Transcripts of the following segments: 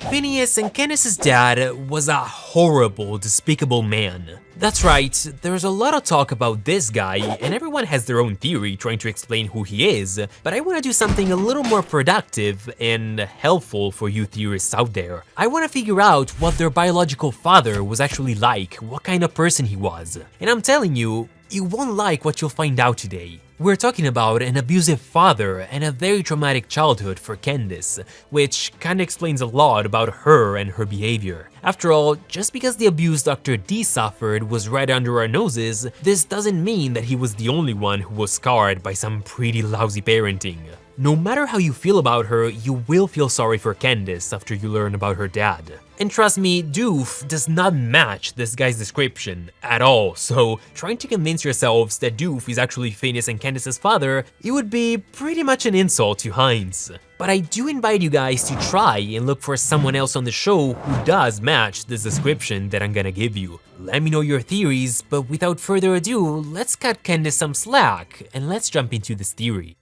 Phineas and Candace's dad was a horrible, despicable man. That's right, there's a lot of talk about this guy, and everyone has their own theory trying to explain who he is, but I want to do something a little more productive and helpful for you theorists out there. I want to figure out what their biological father was actually like, what kind of person he was. And I'm telling you, you won't like what you'll find out today. We're talking about an abusive father and a very traumatic childhood for Candace, which kinda explains a lot about her and her behavior. After all, just because the abuse Dr. D suffered was right under our noses, this doesn't mean that he was the only one who was scarred by some pretty lousy parenting. No matter how you feel about her, you will feel sorry for Candace after you learn about her dad. And trust me, Doof does not match this guy's description at all, so trying to convince yourselves that Doof is actually Phineas and Candace's father, it would be pretty much an insult to Heinz. But I do invite you guys to try and look for someone else on the show who does match this description that I'm gonna give you. Let me know your theories, but without further ado, let's cut Candace some slack and let's jump into this theory.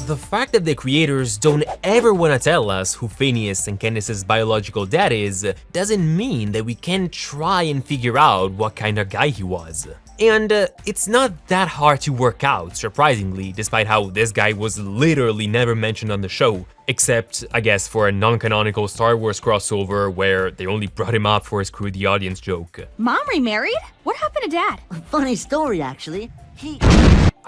The fact that the creators don't ever want to tell us who Phineas and Candace's biological dad is doesn't mean that we can't try and figure out what kind of guy he was. And it's not that hard to work out, surprisingly, despite how this guy was literally never mentioned on the show, except, I guess, for a non-canonical Star Wars crossover where they only brought him up for a screw the audience joke. Mom remarried? What happened to Dad? Funny story, actually.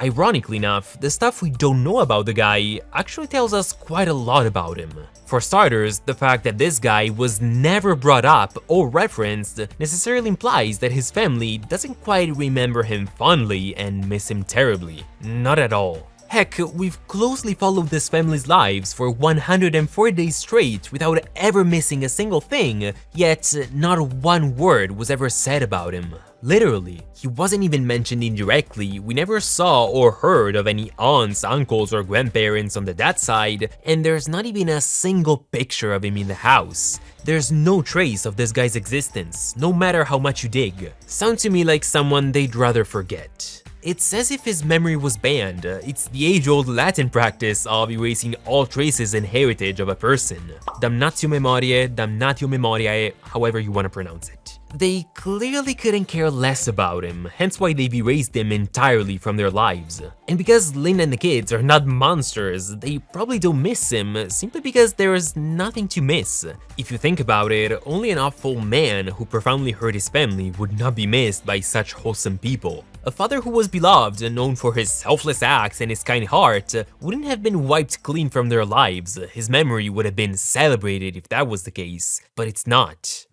Ironically enough, the stuff we don't know about the guy actually tells us quite a lot about him. For starters, the fact that this guy was never brought up or referenced necessarily implies that his family doesn't quite remember him fondly and miss him terribly. Not at all. Heck, we've closely followed this family's lives for 104 days straight without ever missing a single thing, yet not one word was ever said about him. Literally, he wasn't even mentioned indirectly, we never saw or heard of any aunts, uncles, or grandparents on the dad side, and there's not even a single picture of him in the house. There's no trace of this guy's existence, no matter how much you dig. Sounds to me like someone they'd rather forget. It's as if his memory was banned. It's the age-old Latin practice of erasing all traces and heritage of a person. Damnatio memoriae, damnatio memoriae, however you want to pronounce it. They clearly couldn't care less about him, hence why they've erased him entirely from their lives. And because Linda and the kids are not monsters, they probably don't miss him simply because there is nothing to miss. If you think about it, only an awful man who profoundly hurt his family would not be missed by such wholesome people. A father who was beloved and known for his selfless acts and his kind heart wouldn't have been wiped clean from their lives. His memory would have been celebrated if that was the case, but it's not.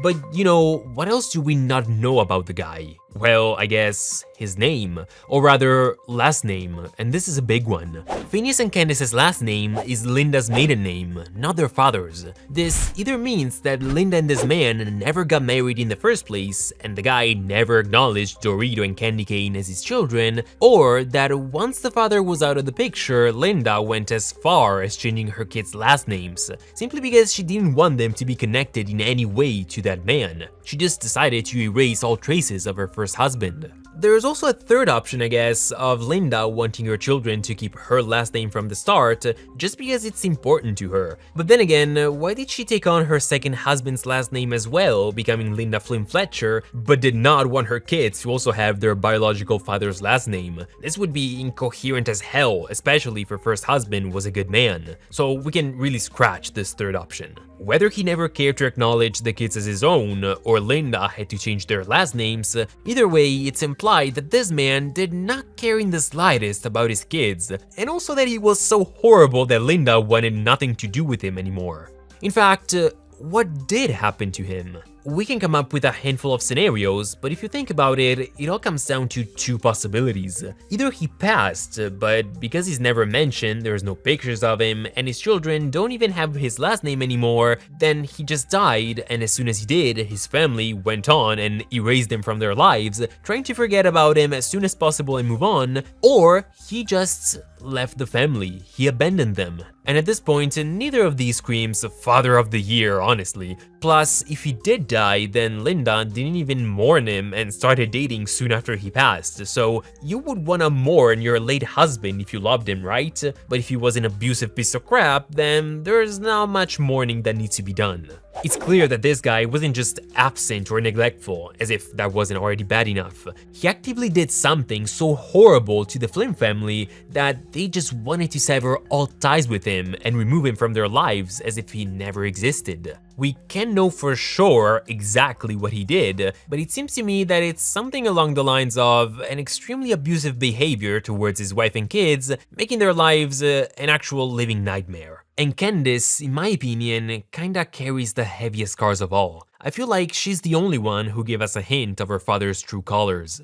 But you know, what else do we not know about the guy? Well, I guess his name, or rather last name, and this is a big one. Phineas and Candace's last name is Linda's maiden name, not their father's. This either means that Linda and this man never got married in the first place, and the guy never acknowledged Dorito and Candy Cane as his children, or that once the father was out of the picture, Linda went as far as changing her kids' last names, simply because she didn't want them to be connected in any way to that man. She just decided to erase all traces of her first husband. There's also a third option, I guess, of Linda wanting her children to keep her last name from the start, just because it's important to her. But then again, why did she take on her second husband's last name as well, becoming Linda Flynn Fletcher, but did not want her kids to also have their biological father's last name? This would be incoherent as hell, especially if her first husband was a good man. So we can really scratch this third option. Whether he never cared to acknowledge the kids as his own, or Linda had to change their last names, either way, it's implied that this man did not care in the slightest about his kids, and also that he was so horrible that Linda wanted nothing to do with him anymore. In fact, what did happen to him? We can come up with a handful of scenarios, but if you think about it, it all comes down to two possibilities. Either he passed, but because he's never mentioned, there's no pictures of him, and his children don't even have his last name anymore, then he just died, and as soon as he did, his family went on and erased him from their lives, trying to forget about him as soon as possible and move on, or he just left the family, he abandoned them. And at this point, neither of these screams Father of the Year, honestly. Plus, if he did died, then Linda didn't even mourn him and started dating soon after he passed, so you would wanna mourn your late husband if you loved him, right? But if he was an abusive piece of crap, then there's not much mourning that needs to be done. It's clear that this guy wasn't just absent or neglectful, as if that wasn't already bad enough. He actively did something so horrible to the Flynn family that they just wanted to sever all ties with him and remove him from their lives as if he never existed. We can't know for sure exactly what he did, but it seems to me that it's something along the lines of an extremely abusive behavior towards his wife and kids, making their lives an actual living nightmare. And Candace, in my opinion, kinda carries the heaviest scars of all. I feel like she's the only one who gave us a hint of her father's true colors.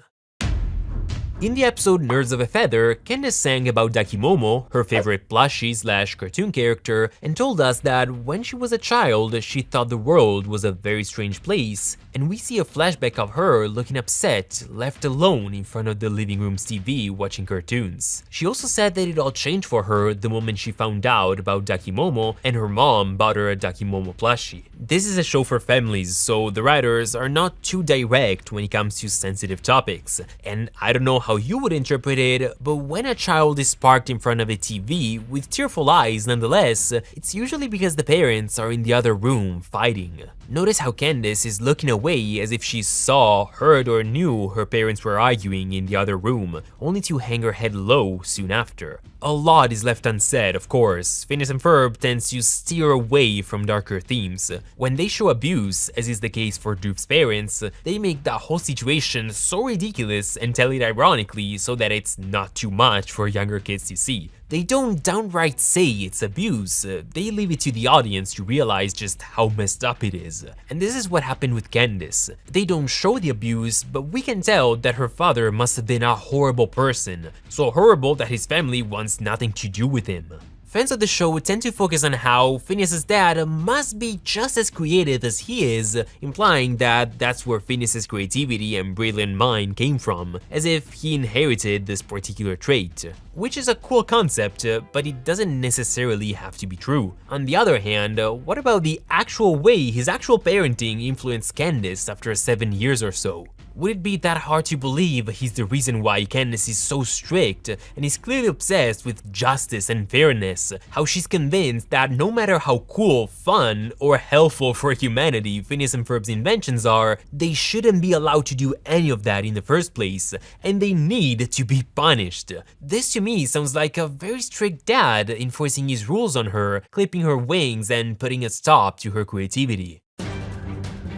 In the episode Nerds of a Feather, Candace sang about Dakimomo, her favorite plushie/cartoon character, and told us that when she was a child, she thought the world was a very strange place, and we see a flashback of her looking upset, left alone in front of the living room's TV watching cartoons. She also said that it all changed for her the moment she found out about Dakimomo and her mom bought her a Dakimomo plushie. This is a show for families, so the writers are not too direct when it comes to sensitive topics, and I don't know how you would interpret it, but when a child is parked in front of a TV with tearful eyes nonetheless, it's usually because the parents are in the other room fighting. Notice how Candace is looking away as if she saw, heard, or knew her parents were arguing in the other room, only to hang her head low soon after. A lot is left unsaid, of course. Phineas and Ferb tends to steer away from darker themes. When they show abuse, as is the case for Doof's parents, they make the whole situation so ridiculous and tell it ironically so that it's not too much for younger kids to see. They don't downright say it's abuse, they leave it to the audience to realize just how messed up it is. And this is what happened with Candace. They don't show the abuse, but we can tell that her father must have been a horrible person, so horrible that his family wants nothing to do with him. Fans of the show tend to focus on how Phineas's dad must be just as creative as he is, implying that that's where Phineas's creativity and brilliant mind came from, as if he inherited this particular trait. Which is a cool concept, but it doesn't necessarily have to be true. On the other hand, what about the actual way his actual parenting influenced Candace after 7 years or so? Would it be that hard to believe he's the reason why Candace is so strict and is clearly obsessed with justice and fairness? How she's convinced that no matter how cool, fun, or helpful for humanity Phineas and Ferb's inventions are, they shouldn't be allowed to do any of that in the first place, and they need to be punished. This to me sounds like a very strict dad enforcing his rules on her, clipping her wings and putting a stop to her creativity.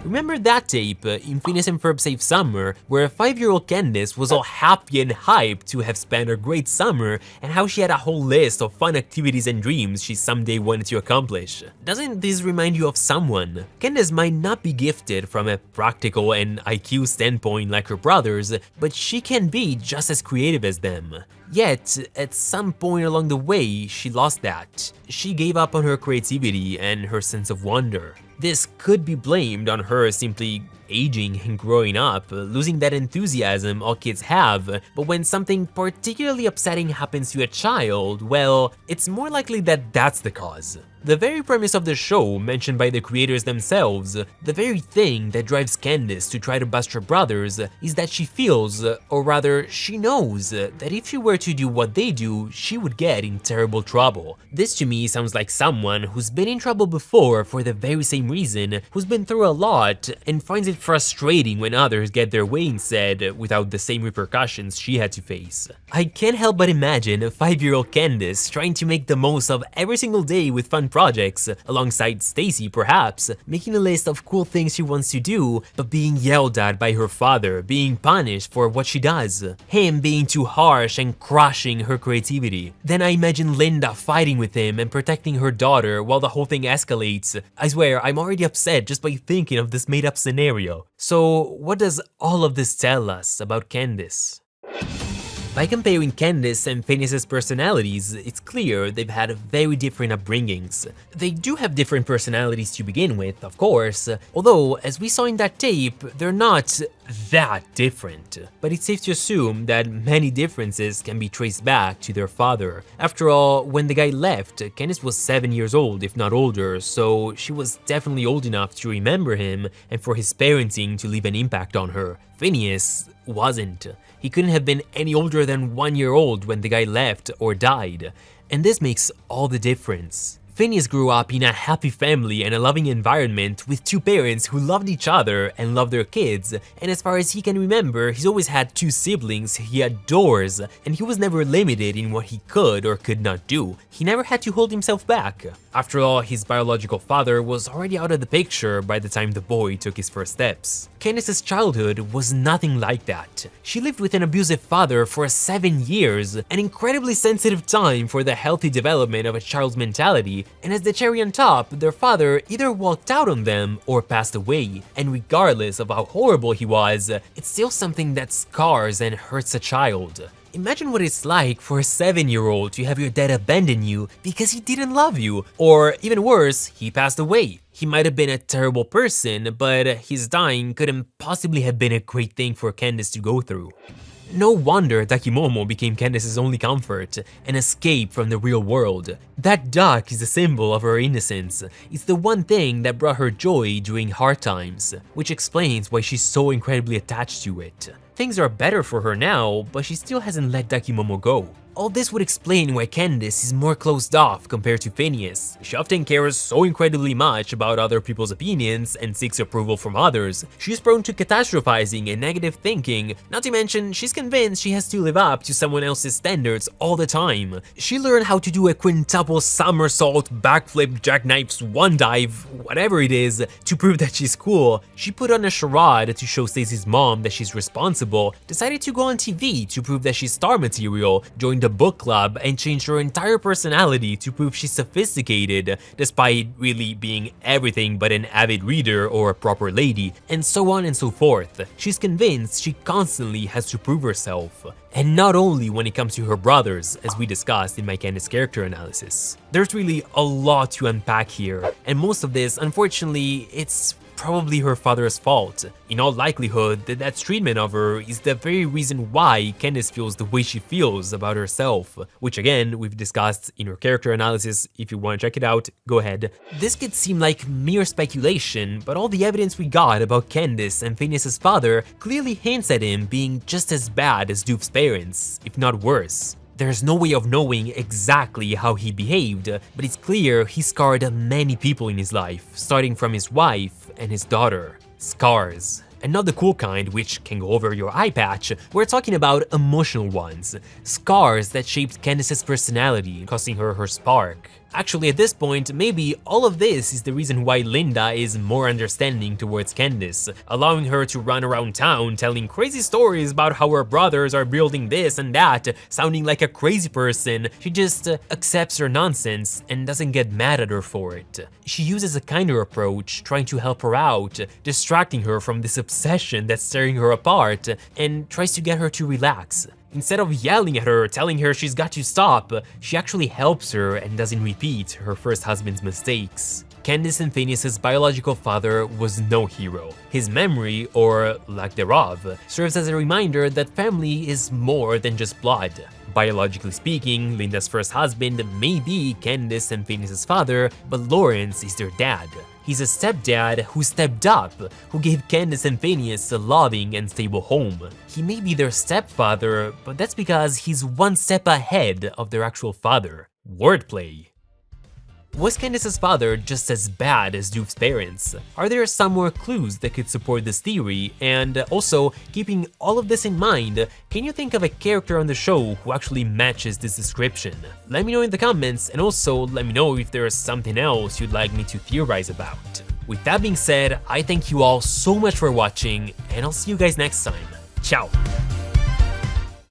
Remember that tape in Phineas and Ferb Save Summer, where 5-year-old Candace was all happy and hyped to have spent a great summer and how she had a whole list of fun activities and dreams she someday wanted to accomplish? Doesn't this remind you of someone? Candace might not be gifted from a practical and IQ standpoint like her brothers, but she can be just as creative as them. Yet, at some point along the way, she lost that. She gave up on her creativity and her sense of wonder. This could be blamed on her simply aging and growing up, losing that enthusiasm all kids have, but when something particularly upsetting happens to a child, well, it's more likely that that's the cause. The very premise of the show, mentioned by the creators themselves, the very thing that drives Candace to try to bust her brothers, is that she feels, or rather, she knows, that if she were to do what they do, she would get in terrible trouble. This to me sounds like someone who's been in trouble before for the very same reason, who's been through a lot, and finds it frustrating when others get their way instead, without the same repercussions she had to face. I can't help but imagine a 5-year-old Candace trying to make the most of every single day with fun projects, alongside Stacy perhaps, making a list of cool things she wants to do, but being yelled at by her father, being punished for what she does, him being too harsh and crushing her creativity. Then I imagine Linda fighting with him and protecting her daughter while the whole thing escalates. I swear, I'm already upset just by thinking of this made-up scenario. So what does all of this tell us about Candace? By comparing Candace and Phineas's personalities, it's clear they've had very different upbringings. They do have different personalities to begin with, of course, although, as we saw in that tape, they're not that different. But it's safe to assume that many differences can be traced back to their father. After all, when the guy left, Candace was 7 years old, if not older, so she was definitely old enough to remember him and for his parenting to leave an impact on her. Phineas wasn't. He couldn't have been any older than 1 year old when the guy left or died, and this makes all the difference. Phineas grew up in a happy family and a loving environment with two parents who loved each other and loved their kids, and as far as he can remember, he's always had two siblings he adores, and he was never limited in what he could or could not do. He never had to hold himself back. After all, his biological father was already out of the picture by the time the boy took his first steps. Candace's childhood was nothing like that. She lived with an abusive father for 7 years, an incredibly sensitive time for the healthy development of a child's mentality, and as the cherry on top, their father either walked out on them or passed away. And regardless of how horrible he was, it's still something that scars and hurts a child. Imagine what it's like for a 7-year-old to have your dad abandon you because he didn't love you, or even worse, he passed away. He might have been a terrible person, but his dying couldn't possibly have been a great thing for Candace to go through. No wonder Dakimomo became Candace's only comfort, an escape from the real world. That duck is a symbol of her innocence. It's the one thing that brought her joy during hard times, which explains why she's so incredibly attached to it. Things are better for her now, but she still hasn't let Dakimomo go. All this would explain why Candace is more closed off compared to Phineas. She often cares so incredibly much about other people's opinions and seeks approval from others. She's prone to catastrophizing and negative thinking, not to mention she's convinced she has to live up to someone else's standards all the time. She learned how to do a quintuple somersault, backflip, jackknife, swan dive, whatever it is, to prove that she's cool. She put on a charade to show Stacy's mom that she's responsible, decided to go on TV to prove that she's star material, joined the book club, and changed her entire personality to prove she's sophisticated, despite really being everything but an avid reader or a proper lady, and so on and so forth. She's convinced she constantly has to prove herself. And not only when it comes to her brothers, as we discussed in my Candace character analysis. There's really a lot to unpack here, and most of this, unfortunately, it's probably her father's fault. In all likelihood, that treatment of her is the very reason why Candace feels the way she feels about herself, which again, we've discussed in her character analysis. If you want to check it out, go ahead. This could seem like mere speculation, but all the evidence we got about Candace and Phineas's father clearly hints at him being just as bad as Doof's parents, if not worse. There's no way of knowing exactly how he behaved, but it's clear he scarred many people in his life, starting from his wife and his daughter. Scars. And not the cool kind which can go over your eye patch, we're talking about emotional ones. Scars that shaped Candace's personality, costing her her spark. Actually, at this point, maybe all of this is the reason why Linda is more understanding towards Candace, allowing her to run around town telling crazy stories about how her brothers are building this and that, sounding like a crazy person. She just accepts her nonsense and doesn't get mad at her for it. She uses a kinder approach, trying to help her out, distracting her from this obsession that's tearing her apart, and tries to get her to relax. Instead of yelling at her, telling her she's got to stop, she actually helps her and doesn't repeat her first husband's mistakes. Candace and Phineas's biological father was no hero. His memory, or lack thereof, serves as a reminder that family is more than just blood. Biologically speaking, Linda's first husband may be Candace and Phineas's father, but Lawrence is their dad. He's a stepdad who stepped up, who gave Candace and Phineas a loving and stable home. He may be their stepfather, but that's because he's one step ahead of their actual father. Wordplay. Was Candace's father just as bad as Doof's parents? Are there some more clues that could support this theory? And also, keeping all of this in mind, can you think of a character on the show who actually matches this description? Let me know in the comments, and also let me know if there is something else you'd like me to theorize about. With that being said, I thank you all so much for watching, and I'll see you guys next time. Ciao!